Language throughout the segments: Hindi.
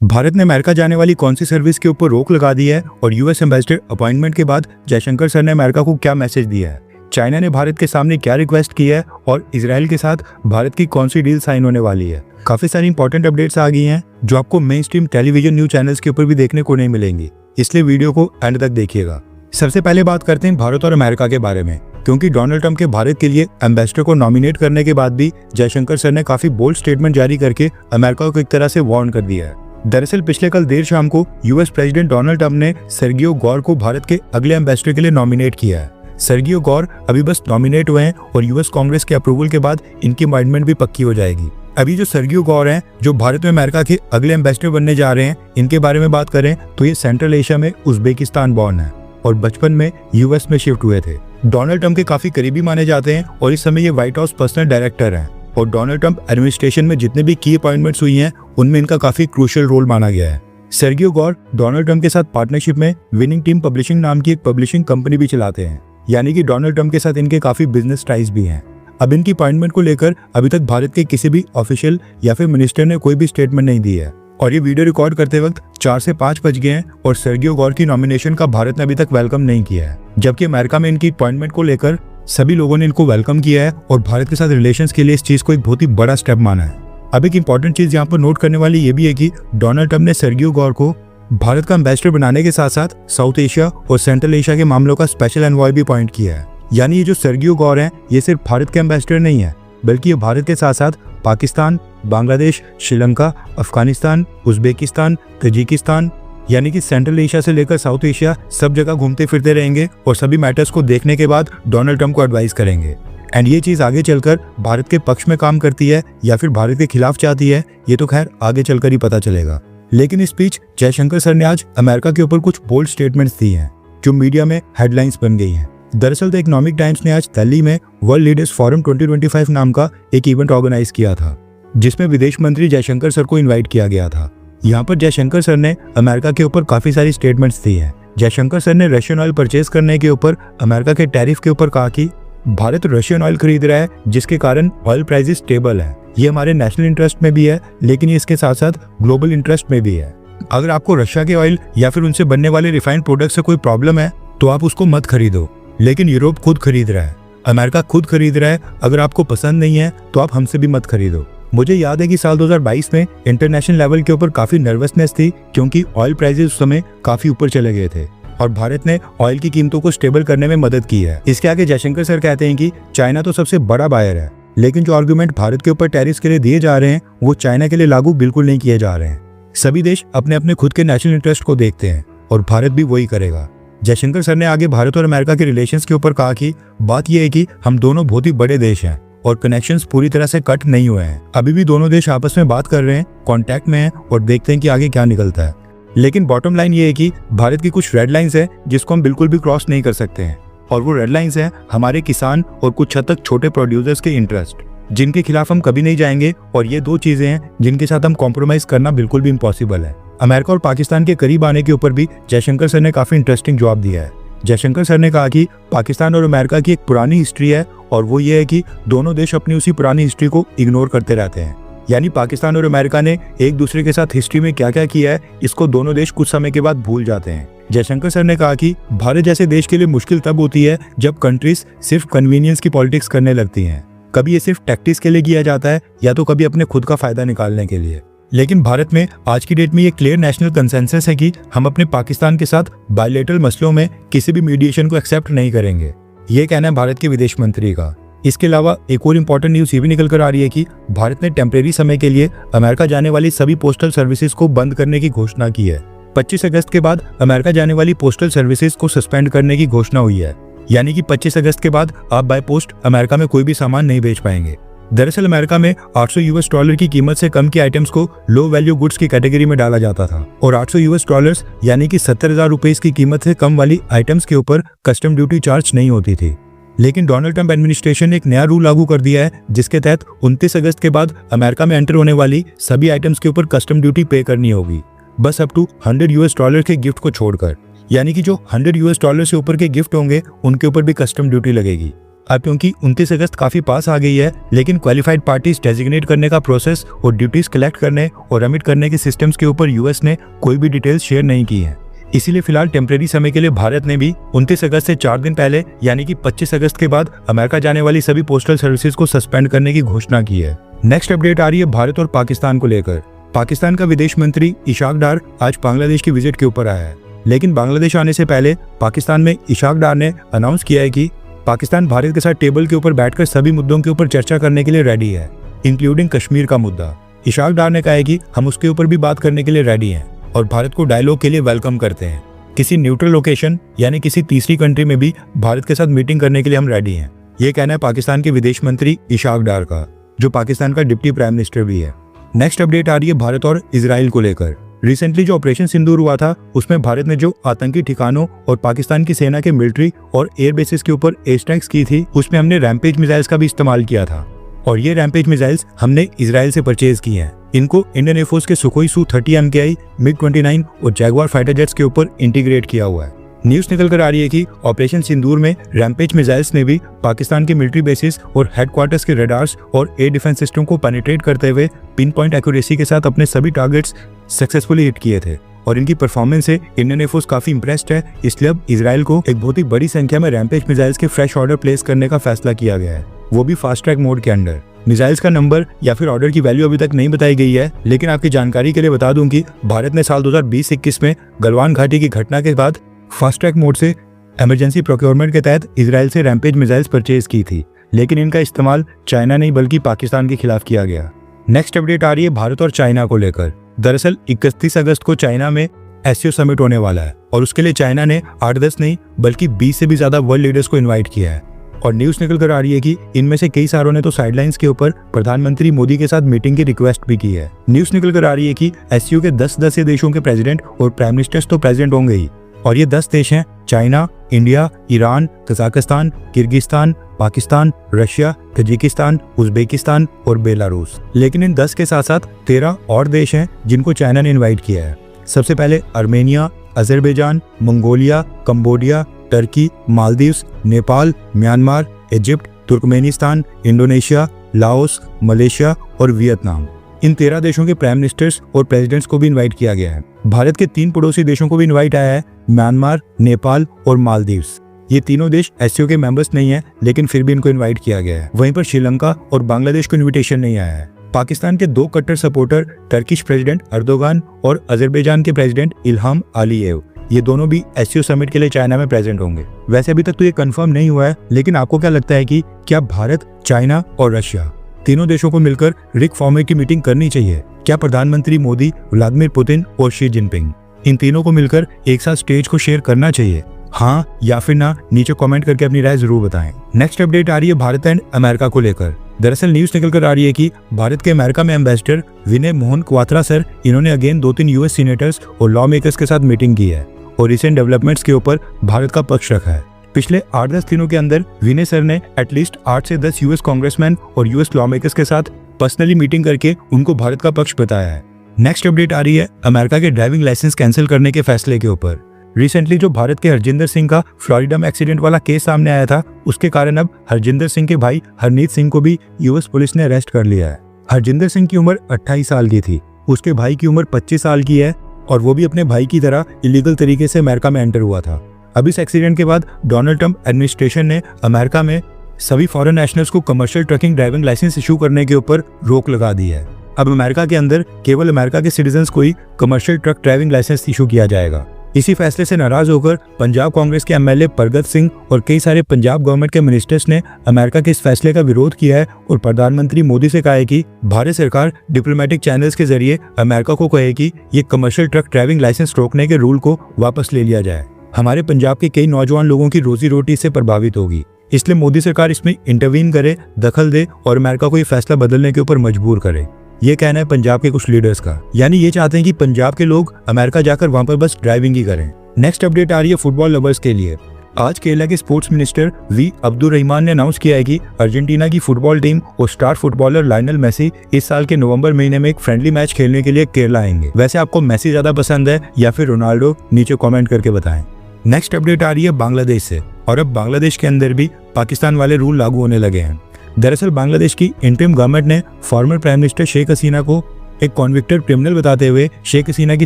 भारत ने अमेरिका जाने वाली कौन सी सर्विस के ऊपर रोक लगा दी है और यूएस एम्बेसडर अपॉइंटमेंट के बाद जयशंकर सर ने अमेरिका को क्या मैसेज दिया है, चाइना ने भारत के सामने क्या रिक्वेस्ट की है और इजराइल के साथ भारत की कौन सी डील साइन होने वाली है। काफी सारी इंपॉर्टेंट अपडेट्स आ गई हैं जो आपको main stream television news channels के ऊपर भी देखने को नहीं मिलेंगी, इसलिए वीडियो को एंड तक देखिएगा। सबसे पहले बात करते हैं भारत और अमेरिका के बारे में, क्योंकि डोनाल्ड ट्रंप के भारत के लिए एम्बेसडर को नॉमिनेट करने के बाद भी जयशंकर सर ने काफी बोल्ड स्टेटमेंट जारी करके अमेरिका को एक तरह से वार्न कर दिया है। दरअसल पिछले कल देर शाम को यूएस प्रेसिडेंट डोनाल्ड ट्रंप ने सर्गियो गौर को भारत के अगले एम्बेसडर के लिए नॉमिनेट किया है। सर्गियो गौर अभी बस नॉमिनेट हुए हैं और यूएस कांग्रेस के अप्रूवल के बाद इनकी अपॉइंटमेंट भी पक्की हो जाएगी। अभी जो सर्गियो गौर हैं जो भारत में अमेरिका के अगले एम्बेसडर बनने जा रहे हैं, इनके बारे में बात करें तो ये सेंट्रल एशिया में उज्बेकिस्तान बॉर्न है और बचपन में यूएस में शिफ्ट हुए थे। डोनाल्ड ट्रंप के काफी करीबी माने जाते हैं और इस समय ये व्हाइट हाउस पर्सनल डायरेक्टर हैं और डोनाल्ड ट्रंप एडमिनिस्ट्रेशन में जितने भी की अपॉइंटमेंट्स हुई हैं उनमें इनका काफी क्रूशियल रोल माना गया है। सर्गियो गौर डोनाल्ड ट्रंप के साथ पार्टनरशिप में विनिंग टीम पब्लिशिंग नाम की एक पब्लिशिंग कंपनी भी चलाते हैं, यानी कि डोनाल्ड ट्रंप के साथ इनके काफी बिजनेस टाइज भी हैं। अब इनकी अपॉइंटमेंट को लेकर अभी तक भारत के किसी भी ऑफिशियल या फिर मिनिस्टर ने कोई भी स्टेटमेंट नहीं दी है और ये वीडियो रिकॉर्ड करते वक्त 4 से 5 बज गए हैं और सर्गियो गौर की नॉमिनेशन का भारत ने अभी तक वेलकम नहीं किया है, जबकि अमेरिका में इनकी अपॉइंटमेंट को लेकर सभी लोगों ने इनको वेलकम किया है और भारत के साथ रिलेशंस के लिए इस चीज को एक बहुत ही बड़ा स्टेप माना है। अब एक इंपॉर्टेंट चीज यहाँ पर नोट करने वाली ये भी है कि डोनाल्ड ट्रंप ने सर्गियो गौर को भारत का एम्बेसडर बनाने के साथ साथ साउथ एशिया और सेंट्रल एशिया के मामलों का स्पेशल एनवॉय भी अपॉइंट किया है। यानी ये जो सर्गियो गौर हैं ये सिर्फ भारत के एम्बेसडर नहीं है, बल्कि ये भारत के साथ साथ पाकिस्तान, बांग्लादेश, श्रीलंका, अफगानिस्तान, उज्बेकिस्तान, तजिकिस्तान यानी कि सेंट्रल एशिया से लेकर साउथ एशिया सब जगह घूमते फिरते रहेंगे और सभी मैटर्स को देखने के बाद डोनाल्ड ट्रंप को एडवाइस करेंगे। एंड ये चीज आगे चलकर भारत के पक्ष में काम करती है या फिर भारत के खिलाफ चाहती है, ये तो खैर आगे चलकर ही पता चलेगा। लेकिन इस बीच जयशंकर सर ने आज अमेरिका के ऊपर कुछ बोल्ड स्टेटमेंट्स दी हैं जो मीडिया में हेडलाइंस बन गई हैं। दरअसल द इकोनॉमिक टाइम्स ने आज दिल्ली में वर्ल्ड लीडर्स फोरम 2025 नाम का एक इवेंट ऑर्गेनाइज किया था, जिसमें विदेश मंत्री जयशंकर सर को इन्वाइट किया गया था। यहाँ पर जयशंकर सर ने अमेरिका के ऊपर काफी सारी स्टेटमेंट्स दी हैं। जयशंकर सर ने रशियन ऑयल परचेज करने के ऊपर अमेरिका के टैरिफ के ऊपर कहा कि भारत रशियन ऑयल खरीद रहा है जिसके कारण ऑयल प्राइसेस स्टेबल है। ये हमारे नेशनल इंटरेस्ट में भी है, लेकिन ये इसके साथ साथ ग्लोबल इंटरेस्ट में भी है। अगर आपको रशिया के ऑयल या फिर उनसे बनने वाले रिफाइंड प्रोडक्ट से कोई प्रॉब्लम है तो आप उसको मत खरीदो, लेकिन यूरोप खुद खरीद रहा है, अमेरिका खुद खरीद रहा है। अगर आपको पसंद नहीं है तो आप हमसे भी मत खरीदो। मुझे याद है कि साल 2022 में इंटरनेशनल लेवल के ऊपर काफी नर्वसनेस थी, क्योंकि ऑयल प्राइसेस उस समय काफी ऊपर चले गए थे और भारत ने ऑयल की कीमतों को स्टेबल करने में मदद की है। इसके आगे जयशंकर सर कहते हैं कि चाइना तो सबसे बड़ा बायर है, लेकिन जो आर्गुमेंट भारत के ऊपर टैरिफ्स के लिए दिए जा रहे हैं वो चाइना के लिए लागू बिल्कुल नहीं किए जा रहे हैं। सभी देश अपने अपने खुद के नेशनल इंटरेस्ट को देखते हैं और भारत भी वही करेगा। जयशंकर सर ने आगे भारत और अमेरिका के रिलेशंस के ऊपर कहा कि बात यह है कि हम दोनों बहुत ही बड़े देश हैं और कनेक्शंस पूरी तरह से कट नहीं हुए हैं। अभी भी दोनों देश आपस में बात कर रहे हैं, कांटेक्ट में हैं और देखते हैं कि आगे क्या निकलता है। लेकिन बॉटम लाइन ये है कि भारत की कुछ रेड लाइंस है जिसको हम बिल्कुल भी क्रॉस नहीं कर सकते हैं, और वो रेड लाइंस है हमारे किसान और कुछ हद तक छोटे प्रोड्यूसर्स के इंटरेस्ट, जिनके खिलाफ हम कभी नहीं जाएंगे। और ये दो चीजें हैं जिनके साथ हम कॉम्प्रोमाइज करना बिल्कुल भी इम्पॉसिबल है। अमेरिका और पाकिस्तान के करीब आने के ऊपर भी जयशंकर सर ने काफी इंटरेस्टिंग जवाब दिया है। जयशंकर सर ने कहा कि पाकिस्तान और अमेरिका की एक पुरानी हिस्ट्री है और वो ये है कि दोनों देश अपनी उसी पुरानी हिस्ट्री को इग्नोर करते रहते हैं। यानी पाकिस्तान और अमेरिका ने एक दूसरे के साथ हिस्ट्री में क्या क्या किया है इसको दोनों देश कुछ समय के बाद भूल जाते हैं। जयशंकर सर ने कहा कि भारत जैसे देश के लिए मुश्किल तब होती है जब कंट्रीज सिर्फ कन्वीनियंस की पॉलिटिक्स करने लगती हैं। कभी ये सिर्फ टैक्टिक्स के लिए किया जाता है या तो कभी अपने खुद का फायदा निकालने के लिए। लेकिन भारत में आज की डेट में ये क्लियर नेशनल कंसेंसस है कि हम अपने पाकिस्तान के साथ बायलैटरल मसलों में किसी भी मीडिएशन को एक्सेप्ट नहीं करेंगे। ये कहना है भारत के विदेश मंत्री का। इसके अलावा एक और इम्पोर्टेंट न्यूज ये भी निकल कर आ रही है कि भारत ने टेम्परेरी समय के लिए अमेरिका जाने वाली सभी पोस्टल सर्विसेज को बंद करने की घोषणा की है। 25 अगस्त के बाद अमेरिका जाने वाली पोस्टल सर्विसेज को सस्पेंड करने की घोषणा हुई है, यानी कि 25 अगस्त के बाद आप बाय पोस्ट अमेरिका में कोई भी सामान नहीं भेज पाएंगे। दरअसल अमेरिका में $800 की कीमत से कम के आइटम्स को लो वैल्यू गुड्स की कैटेगरी में डाला जाता था और $800 यानी कि 70,000 रुपए की कीमत से कम वाली आइटम्स के ऊपर कस्टम ड्यूटी चार्ज नहीं होती थी। लेकिन डोनाल्ड ट्रंप एडमिनिस्ट्रेशन ने एक नया रूल लागू कर दिया है, जिसके तहत 29 अगस्त के बाद अमेरिका में एंटर होने वाली सभी आइटम्स के ऊपर कस्टम ड्यूटी पे करनी होगी, बस अप टू $100 के गिफ्ट को छोड़कर। यानी कि जो $100 से ऊपर के गिफ्ट होंगे उनके ऊपर भी कस्टम ड्यूटी लगेगी। अब क्योंकि 29 अगस्त काफी पास आ गई है, लेकिन क्वालिफाइड पार्टीज डेजिग्नेट करने का प्रोसेस और ड्यूटीज कलेक्ट करने और अमिट करने के सिस्टम्स के ऊपर यूएस ने कोई भी डिटेल्स शेयर नहीं की है। इसीलिए फिलहाल टेम्परेरी समय के लिए भारत ने भी 29 अगस्त से 4 दिन पहले यानी कि 25 अगस्त के बाद अमेरिका जाने वाली सभी पोस्टल सर्विसेज को सस्पेंड करने की घोषणा की है। नेक्स्ट अपडेट आ रही है भारत और पाकिस्तान को लेकर। पाकिस्तान का विदेश मंत्री इशाक डार आज बांग्लादेश की विजिट के ऊपर आया है, लेकिन बांग्लादेश आने से पहले पाकिस्तान में इशाक डार ने अनाउंस किया है कि पाकिस्तान भारत के साथ टेबल के ऊपर बैठकर सभी मुद्दों के ऊपर चर्चा करने के लिए रेडी है, इंक्लूडिंग कश्मीर का मुद्दा। इशाक डार ने कहा है कि हम उसके ऊपर भी बात करने के लिए रेडी हैं और भारत को डायलॉग के लिए वेलकम करते हैं। किसी न्यूट्रल लोकेशन यानी किसी तीसरी कंट्री में भी भारत के साथ मीटिंग करने के लिए हम रेडी हैं। ये कहना है पाकिस्तान के विदेश मंत्री इशाक डार का, जो पाकिस्तान का डिप्टी प्राइम मिनिस्टर भी है। नेक्स्ट अपडेट आ रही है भारत और इजराइल को लेकर। रिसेंटली जो ऑपरेशन सिंदूर हुआ था, उसमें भारत ने जो आतंकी ठिकानों और पाकिस्तान की सेना के मिलिट्री और एयर बेसिस के ऊपर एयर स्ट्राइक्स की थी, उसमें हमने रैम्पेज मिसाइल्स का भी इस्तेमाल किया था और ये रैम्पेज मिसाइल्स हमने इजराइल से परचेज की हैं। इनको इंडियन एयरफोर्स के सुखोई Su-30 MKI, MiG-29 और जैगवार फाइटर जेट्स के ऊपर इंटीग्रेट किया हुआ है। न्यूज निकल कर आ रही है कि ऑपरेशन सिंदूर में रैम्पेज मिसाइल्स ने भी पाकिस्तान के मिलिट्री बेसिस और हेडक्वार्टर्स के रडार्स और एयर डिफेंस सिस्टम को पेनिट्रेट करते हुए पिन पॉइंट एक्यूरेसी के साथ अपने सभी टारगेट्स सक्सेसफुली हिट किए थे और इनकी परफॉर्मेंस से इंडियन एयरफोर्स काफी इंप्रेस्ड है। इसलिए अब इजराइल को एक बहुत ही बड़ी संख्या में रैम्पेज मिसाइल्स के फ्रेश ऑर्डर प्लेस करने का फैसला किया गया है, वो भी फास्ट ट्रैक मोड के अंडर। मिसाइल्स का नंबर या फिर ऑर्डर की वैल्यू अभी तक नहीं बताई गई है, लेकिन आपकी जानकारी के लिए बता दूं कि भारत ने साल 2020-21 में गलवान घाटी की घटना के बाद फास्ट ट्रैक मोड से इमरजेंसी प्रोक्योरमेंट के तहत इजराइल से रैम्पेज मिसाइल्स परचेज की थी, लेकिन इनका इस्तेमाल चाइना नहीं बल्कि पाकिस्तान के खिलाफ किया गया। नेक्स्ट अपडेट आ रही है भारत और चाइना को लेकर। दरअसल 31 अगस्त को चाइना में एससीओ समिट होने वाला है और उसके लिए चाइना ने 8-10 नहीं बल्कि 20 से भी ज्यादा वर्ल्ड लीडर्स को इन्वाइट किया है और न्यूज निकल कर आ रही है कि इनमें से कई सारों ने तो साइडलाइंस के ऊपर प्रधानमंत्री मोदी के साथ मीटिंग की रिक्वेस्ट भी की है। न्यूज निकल कर आ रही है कि एससीओ के 10 सदस्य देशों के प्रेसिडेंट और प्राइम मिनिस्टर्स तो प्रेसिडेंट होंगे ही, और ये 10 देश हैं China, India, Iran, Kazakhstan, Kyrgyzstan, Pakistan, Russia, Tajikistan, Uzbekistan और बेलारूस। लेकिन इन 10 के साथ साथ 13 और देश हैं जिनको चाइना ने इन्वाइट किया है। सबसे पहले Armenia, Azerbaijan, Mongolia, Cambodia, Turkey, Maldives, Nepal, Myanmar, Egypt, Turkmenistan, Indonesia, Laos, Malaysia और वियतनाम। इन 13 देशों के प्राइम मिनिस्टर्स और प्रेसिडेंट्स को भी इनवाइट किया गया है। भारत के 3 पड़ोसी देशों को भी इनवाइट आया है, म्यांमार, नेपाल और मालदीव्स। ये तीनों देश एससीओ के मेंबर्स नहीं है, लेकिन फिर भी इनको इनवाइट किया गया है। वहीं पर श्रीलंका और बांग्लादेश को इन्विटेशन नहीं आया है। पाकिस्तान के 2 कट्टर सपोर्टर टर्किश प्रेसिडेंट अर्दोगान और अजरबैजान के प्रेसिडेंट इल्हाम अलीयेव, ये दोनों भी एससीओ समिट के लिए चाइना में प्रेजेंट होंगे। वैसे अभी तक तो ये कंफर्म नहीं हुआ है, लेकिन आपको क्या लगता है कि क्या भारत, चाइना और रशिया तीनों देशों को मिलकर रिक फॉर्मेट की मीटिंग करनी चाहिए? क्या प्रधानमंत्री मोदी, व्लादिमीर पुतिन और शी जिनपिंग इन तीनों को मिलकर एक साथ स्टेज को शेयर करना चाहिए? हाँ या फिर ना, नीचे कमेंट करके अपनी राय जरूर बताएं। नेक्स्ट अपडेट आ रही है भारत एंड अमेरिका को लेकर। दरअसल न्यूज निकल कर आ रही है कि भारत के अमेरिका में एम्बेसडर विनय मोहन क्वात्रा सर, इन्होंने अगेन 2-3 यूएस सीनेटर्स और लॉ मेकर्स के साथ मीटिंग की है और रिसेंट डेवलपमेंट्स के ऊपर भारत का पक्ष रखा है। पिछले 8-10 दिनों के अंदर विनय सर ने एटलीस्ट 8 से 10 यूएस कांग्रेसमैन और यूएस लॉ मेकर्स के साथ पर्सनली मीटिंग करके उनको भारत का पक्ष बताया है। नेक्स्ट अपडेट आ रही है अमेरिका के ड्राइविंग लाइसेंस कैंसिल करने के फैसले के ऊपर। रिसेंटली जो भारत के हरजिंदर सिंह का फ्लोरिडा में एक्सीडेंट वाला केस सामने आया था, उसके कारण अब हरजिंदर सिंह के भाई हरनीत सिंह को भी यूएस पुलिस ने अरेस्ट कर लिया है। हरजिंदर सिंह की उम्र 28 साल की थी, उसके भाई की उम्र 25 साल की है और वो भी अपने भाई की तरह इलीगल तरीके से अमेरिका में एंटर हुआ था। अब इस एक्सीडेंट के बाद डोनाल्ड ट्रंप एडमिनिस्ट्रेशन ने अमेरिका में सभी फॉरेन नेशनल्स को commercial trucking driving licence issue करने के ऊपर रोक लगा दी है। अब अमेरिका के अंदर केवल अमेरिका के सिटीजन्स को ही commercial truck driving licence issue किया जाएगा। इसी फैसले से नाराज होकर पंजाब कांग्रेस के एमएलए परगत सिंह और कई सारे पंजाब गवर्नमेंट के मिनिस्टर्स ने अमेरिका के इस फैसले का विरोध किया है और प्रधानमंत्री मोदी से कहा है कि भारत सरकार डिप्लोमेटिक चैनल्स के जरिए अमेरिका को कहे कि ये कमर्शियल ट्रक ड्राइविंग लाइसेंस रोकने के रूल को वापस ले लिया जाए। हमारे पंजाब के कई नौजवान लोगों की रोजी रोटी इससे प्रभावित होगी, इसलिए मोदी सरकार इसमें इंटरवीन करे, दखल दे और अमेरिका को ये फैसला बदलने के ऊपर मजबूर करे। ये कहना है पंजाब के कुछ लीडर्स का, यानी ये चाहते हैं कि पंजाब के लोग अमेरिका जाकर वहां पर बस ड्राइविंग ही करें। नेक्स्ट अपडेट आ रही है फुटबॉल लवर्स के लिए। आज केरला के स्पोर्ट्स मिनिस्टर वी अब्दुल रहमान ने अनाउंस किया है कि अर्जेंटीना की फुटबॉल टीम और स्टार फुटबॉलर लायनल मेसी इस साल के नवंबर महीने में एक फ्रेंडली मैच खेलने के लिए केरला आएंगे। वैसे आपको मेसी ज्यादा पसंद है या फिर रोनाल्डो? नीचे कमेंट करके बताएं। नेक्स्ट अपडेट आ रही है बांग्लादेश से, और अब बांग्लादेश के अंदर भी पाकिस्तान वाले रूल लागू होने लगे हैं। दरअसल बांग्लादेश की इंटरिम गवर्नमेंट ने former prime minister Sheikh Hasina को एक कॉन्विक्टेड क्रिमिनल बताते हुए शेख हसीना की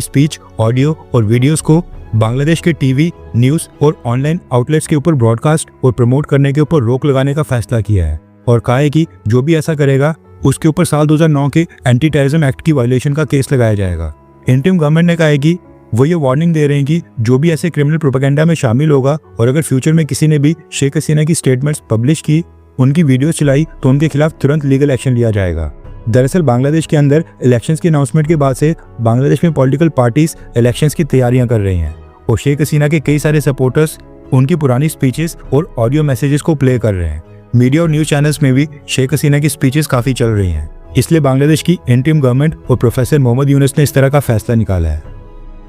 स्पीच, ऑडियो और वीडियोस को बांग्लादेश के टीवी, न्यूज़ और ऑनलाइन आउटलेट्स के ऊपर ब्रॉडकास्ट और प्रमोट करने के ऊपर रोक लगाने का फैसला किया है और कहा है कि जो भी ऐसा करेगा उसके ऊपर साल 2009 के एंटी टेररिज्म एक्ट की वायलेशन का केस लगाया जाएगा। इंटरिम गवर्नमेंट ने कहा है कि वो ये वार्निंग दे रहे हैं कि जो भी ऐसे क्रिमिनल प्रोपेगेंडा में शामिल होगा और अगर फ्यूचर में किसी ने भी शेख हसीना की स्टेटमेंट्स पब्लिश की, उनकी वीडियोस चलाई, तो उनके खिलाफ तुरंत लीगल एक्शन लिया जाएगा। दरअसल बांग्लादेश के अंदर इलेक्शंस की अनाउंसमेंट के बाद से बांग्लादेश में पॉलिटिकल पार्टीज इलेक्शंस की तैयारियां कर रही हैं और शेख हसीना के कई सारे सपोर्टर्स उनकी पुरानी स्पीचेस और ऑडियो मैसेजेस को प्ले कर रहे हैं। मीडिया और न्यूज़ चैनल्स में भी शेख हसीना की स्पीचेस काफ़ी चल रही हैं। इसलिए बांग्लादेश की इंटरिम गवर्नमेंट और प्रोफेसर मोहम्मद यूनुस ने इस तरह का फैसला निकाला है।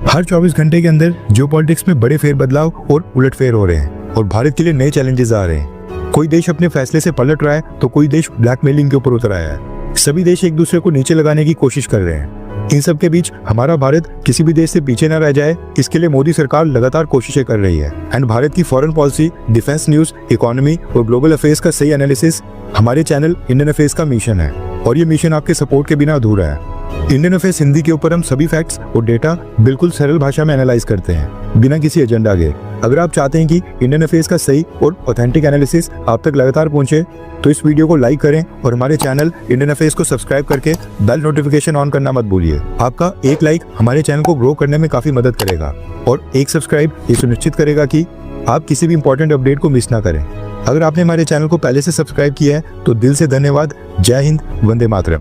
हर 24 घंटे के अंदर जियोपॉलिटिक्स में बड़े फेरबदलाव और उलटफेर हो रहे हैं और भारत के लिए नए चैलेंजेस आ रहे हैं। कोई देश अपने फैसले से पलट रहा है तो कोई देश ब्लैकमेलिंग के ऊपर उतर आया है। सभी देश एक दूसरे को नीचे लगाने की कोशिश कर रहे हैं। इन सब के बीच हमारा भारत किसी भी देश से पीछे न रह जाए, इसके लिए मोदी सरकार लगातार कोशिशें कर रही है। एंड भारत की foreign policy, defence news, economy और ग्लोबल अफेयर्स का सही एनालिसिस हमारे चैनल इंडियन अफेयर्स का मिशन है और ये मिशन आपके सपोर्ट के बिना अधूरा है। इंडियन अफेयर्स हिंदी के ऊपर हम सभी फैक्ट्स और डेटा बिल्कुल सरल भाषा में एनालाइज करते हैं, बिना किसी एजेंडा के। अगर आप चाहते हैं कि इंडियन अफेयर्स का सही और ऑथेंटिक एनालिसिस आप तक लगातार पहुंचे, तो इस वीडियो को लाइक करें और हमारे चैनल इंडियन अफेयर्स को सब्सक्राइब करके बेल नोटिफिकेशन ऑन करना मत भूलिए। आपका एक लाइक हमारे चैनल को ग्रो करने में काफी मदद करेगा और एक सब्सक्राइब ये सुनिश्चित करेगा कि आप किसी भी इंपॉर्टेंट अपडेट को मिस ना करें। अगर आपने हमारे चैनल को पहले से सब्सक्राइब किया है तो दिल से धन्यवाद। जय हिंद, वंदे मातरम।